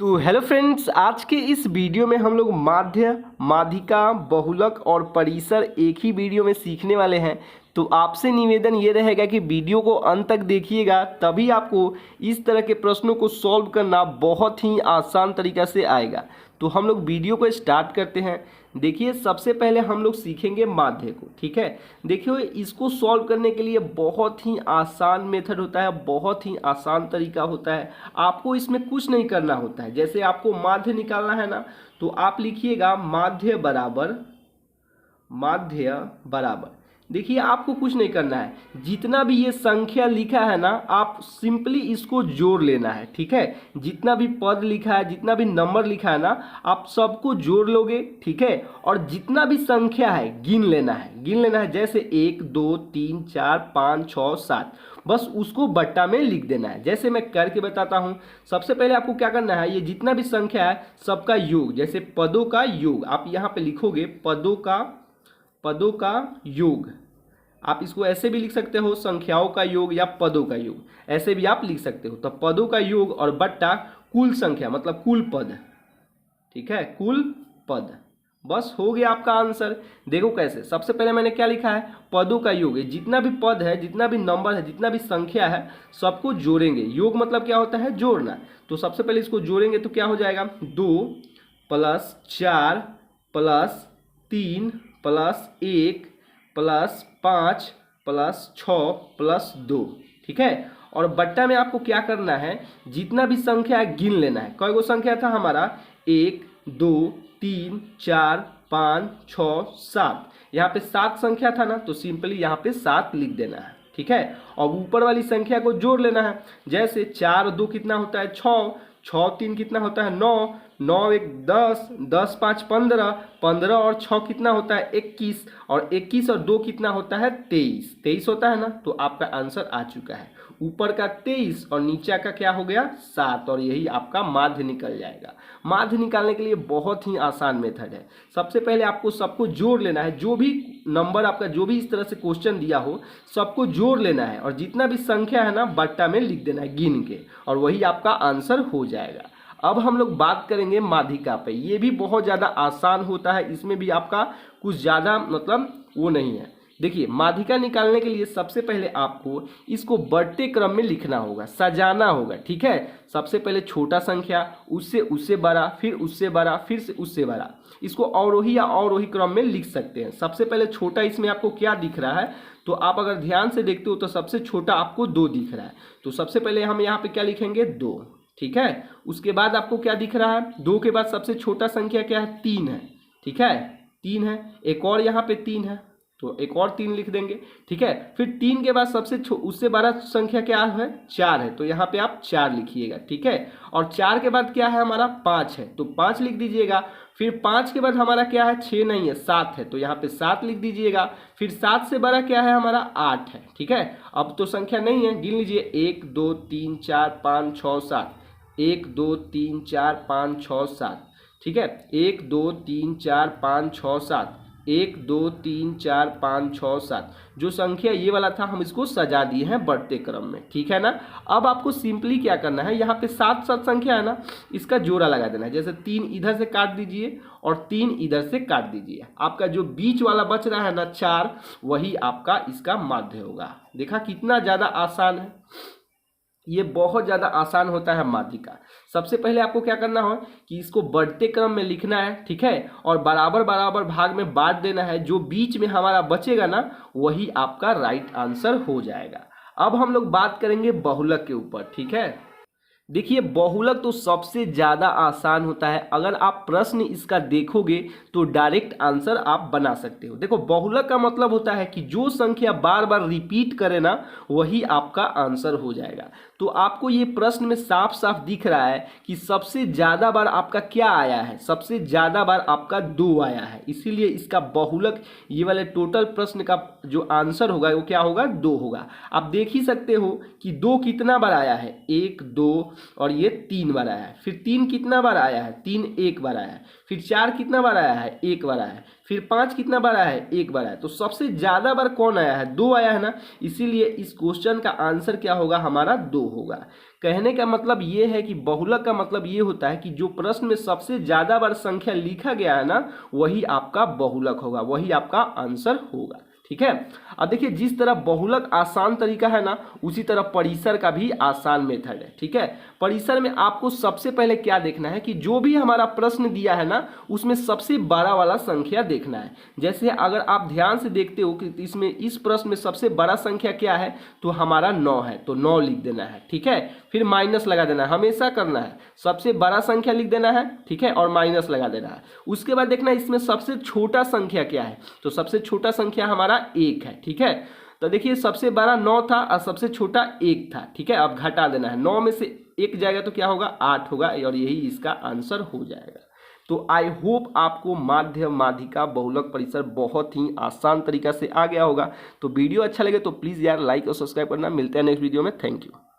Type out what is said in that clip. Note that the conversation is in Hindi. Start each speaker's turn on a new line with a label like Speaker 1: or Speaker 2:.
Speaker 1: तो हेलो फ्रेंड्स, आज के इस वीडियो में हम लोग माध्य, माध्यिका, बहुलक और परिसर एक ही वीडियो में सीखने वाले हैं। तो आपसे निवेदन ये रहेगा कि वीडियो को अंत तक देखिएगा, तभी आपको इस तरह के प्रश्नों को सॉल्व करना बहुत ही आसान तरीक़ा से आएगा। तो हम लोग वीडियो को स्टार्ट करते हैं। देखिए, सबसे पहले हम लोग सीखेंगे माध्य को। ठीक है, देखिए इसको सॉल्व करने के लिए बहुत ही आसान मेथड होता है, बहुत ही आसान तरीका होता है। आपको इसमें कुछ नहीं करना होता है। जैसे आपको माध्य निकालना है ना, तो आप लिखिएगा माध्य बराबर देखिए, आपको कुछ नहीं करना है। जितना भी ये संख्या लिखा है ना, आप सिंपली इसको जोड़ लेना है। ठीक है, जितना भी पद लिखा है, जितना भी नंबर लिखा है ना, आप सबको जोड़ लोगे। ठीक है, और जितना भी संख्या है गिन लेना है। जैसे 1 2 3 4 5 6 7, बस उसको बट्टा में लिख देना है। जैसे मैं करके बताता हूँ। सबसे पहले आपको क्या करना है, ये जितना भी संख्या है सबका योग, जैसे पदों का योग आप यहाँ पे लिखोगे, पदों का योग। आप इसको ऐसे भी लिख सकते हो, संख्याओं का योग या पदों का योग, ऐसे भी आप लिख सकते हो। तो पदों का योग और बट्टा कुल संख्या, मतलब कुल पद। ठीक है, कुल पद। बस हो गया आपका आंसर। देखो कैसे, सबसे पहले मैंने क्या लिखा है, पदों का योग। जितना भी पद है, जितना भी नंबर है, जितना भी संख्या है, सबको जोड़ेंगे। योग मतलब क्या होता है, जोड़ना। तो सबसे पहले इसको जोड़ेंगे तो क्या हो जाएगा, 2 + 4 + 3 + 1 + 5 + 6 + 2। ठीक है, और बट्टा में आपको क्या करना है, जितना भी संख्या है गिन लेना है। कई गो संख्या था हमारा, 1 2 3 4 5 6 7। यहाँ पे 7 संख्या था ना, तो सिंपली यहाँ पे 7 लिख देना है। ठीक है, और ऊपर वाली संख्या को जोड़ लेना है। जैसे 4 और 2 कितना होता है, 6, 6 3 कितना होता है, 9, 9 1 10, 10 5 15, 15 और 6 कितना होता है, 21, और 21 और 2 कितना होता है, 23, 23 होता है ना। तो आपका आंसर आ चुका है, ऊपर का 23 और नीचे का क्या हो गया, 7, और यही आपका माध्य निकल जाएगा। माध्य निकालने के लिए बहुत ही आसान मेथड है। सबसे पहले आपको सबको जोड़ लेना है। जो भी नंबर आपका, जो भी इस तरह से क्वेश्चन दिया हो, सबको जोड़ लेना है, और जितना भी संख्या है ना, बट्टा में लिख देना है गिन के, और वही आपका आंसर हो जाएगा। अब हम लोग बात करेंगे माध्यिका पे। ये भी बहुत ज़्यादा आसान होता है, इसमें भी आपका कुछ ज़्यादा मतलब वो नहीं है। देखिए, माध्यिका निकालने के लिए सबसे पहले आपको इसको बढ़ते क्रम में लिखना होगा, सजाना होगा। ठीक है, सबसे पहले छोटा संख्या, उससे बड़ा, फिर उससे बड़ा, फिर से उससे बड़ा। इसको अवरोही या अवरोही क्रम में लिख सकते हैं। सबसे पहले छोटा, इसमें आपको क्या दिख रहा है, तो आप अगर ध्यान से देखते हो तो सबसे छोटा आपको 2 दिख रहा है। तो सबसे पहले हम यहाँ पे क्या लिखेंगे, 2। ठीक है, उसके बाद आपको क्या दिख रहा है, 2 के बाद सबसे छोटा संख्या क्या है, 3 है। ठीक है, 3 है, एक और यहाँ पे 3 है, तो एक और 3 लिख देंगे। ठीक है, फिर 3 के बाद सबसे उससे बड़ा संख्या क्या है, 4 है, तो यहाँ पे आप 4 लिखिएगा। ठीक है, और 4 के बाद क्या है हमारा, 5 है, तो 5 लिख दीजिएगा। फिर 5 के बाद हमारा क्या है, 6 नहीं है, 7 है, तो यहाँ पे 7 लिख दीजिएगा। फिर 7 से बड़ा क्या है हमारा, 8 है। ठीक है, अब तो संख्या नहीं है, गिन लीजिए, 1 2 3 4 5 6 7, 1 2 3 4 5 6 7। ठीक है, 1 2 3 4 5 6 7, 1 2 3 4 5 6 7। जो संख्या ये वाला था, हम इसको सजा दिए हैं बढ़ते क्रम में। ठीक है ना। अब आपको सिंपली क्या करना है, यहाँ पे 7 7 संख्या है ना, इसका जोड़ा लगा देना है। जैसे 3 इधर से काट दीजिए और 3 इधर से काट दीजिए। आपका जो बीच वाला बच रहा है ना, 4, वही आपका इसका माध्य होगा। देखा कितना ज़्यादा आसान है, ये बहुत ज़्यादा आसान होता है माध्यिका। सबसे पहले आपको क्या करना हो कि इसको बढ़ते क्रम में लिखना है। ठीक है, और बराबर बराबर भाग में बांट देना है। जो बीच में हमारा बचेगा ना, वही आपका राइट आंसर हो जाएगा। अब हम लोग बात करेंगे बहुलक के ऊपर। ठीक है, देखिए बहुलक तो सबसे ज़्यादा आसान होता है। अगर आप प्रश्न इसका देखोगे तो डायरेक्ट आंसर आप बना सकते हो। देखो, बहुलक का मतलब होता है कि जो संख्या बार बार रिपीट करे ना, वही आपका आंसर हो जाएगा। तो आपको ये प्रश्न में साफ साफ दिख रहा है कि सबसे ज़्यादा बार आपका क्या आया है, सबसे ज़्यादा बार आपका 2 आया है। इसीलिए इसका बहुलक, ये वाले टोटल प्रश्न का जो आंसर होगा वो क्या होगा, 2 होगा। आप देख ही सकते हो कि 2 कितना बार आया है, 1 2 और ये 3 बार आया है। फिर 3 कितना बार आया है, 3 एक बार आया है। फिर 4 कितना बार आया है, 1 बार आया है। फिर 5 कितना बार आया है, 1 बार आया है। तो सबसे ज़्यादा बार कौन आया है, 2 आया है ना, इसीलिए इस क्वेश्चन का आंसर क्या होगा हमारा, 2 होगा। कहने का मतलब ये है कि बहुलक का मतलब ये होता है कि जो प्रश्न में सबसे ज़्यादा बार संख्या लिखा गया है ना, वही आपका बहुलक होगा, वही आपका आंसर होगा। ठीक है। अब देखिए, जिस तरह बहुलक आसान तरीका है ना, उसी तरह परिसर का भी आसान मेथड है। ठीक है। परिसर में आपको सबसे पहले क्या देखना है कि जो भी हमारा प्रश्न दिया है ना, उसमें सबसे बड़ा वाला संख्या देखना है। जैसे अगर आप ध्यान से देखते हो कि इसमें इस प्रश्न में सबसे बड़ा संख्या क्या है, तो हमारा 9 है, तो 9 लिख देना है। ठीक है। फिर माइनस लगा देना है, हमेशा करना है, सबसे बड़ा संख्या लिख देना है। ठीक है, और माइनस लगा देना है। उसके बाद देखना इसमें सबसे छोटा संख्या क्या है, तो सबसे छोटा संख्या हमारा 1 है। ठीक है। तो देखिए, सबसे बड़ा 9 था और सबसे छोटा 1 था। ठीक है, अब घटा देना है, 9 में से 1 जाएगा तो क्या होगा, 8 होगा, और यही इसका आंसर हो जाएगा। तो आई होप आपको माध्य माध्यिका बहुलक परिसर बहुत ही आसान तरीका से आ गया होगा। तो वीडियो अच्छा लगे तो प्लीज़ यार लाइक और सब्सक्राइब करना। मिलते हैं नेक्स्ट वीडियो में। Thank you.